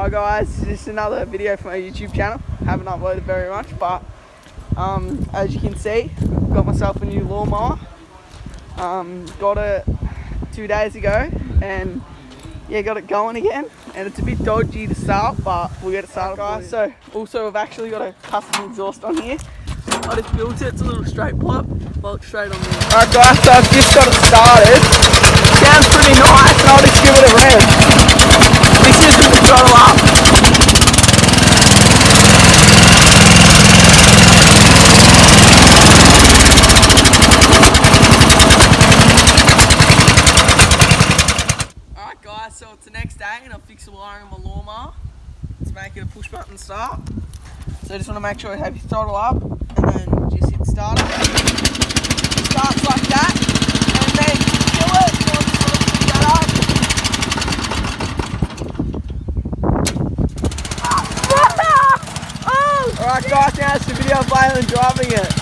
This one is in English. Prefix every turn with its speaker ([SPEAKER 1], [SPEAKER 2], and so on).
[SPEAKER 1] Hi guys, this is another video from my YouTube channel. Haven't uploaded very much, but as you can see, got myself a new lawnmower. Got it 2 days ago, and yeah, got it going again. And it's a bit dodgy to start, but we'll get it started, guys. So also we've actually got a custom exhaust on here. I just built it. It's a little straight plop, bolt straight on there. Alright guys, so I've just got it started. Sounds pretty nice, and I'll just give it a rev. This is with the throttle up. Alright guys, so it's the next day and I've fixed the wiring on my lawnmower to make it a push button start. So I just want to make sure you have your throttle up and then just hit starter. It starts like that, and then kill it. So I'll just put that up. Alright guys, now it's the video of Layla driving it.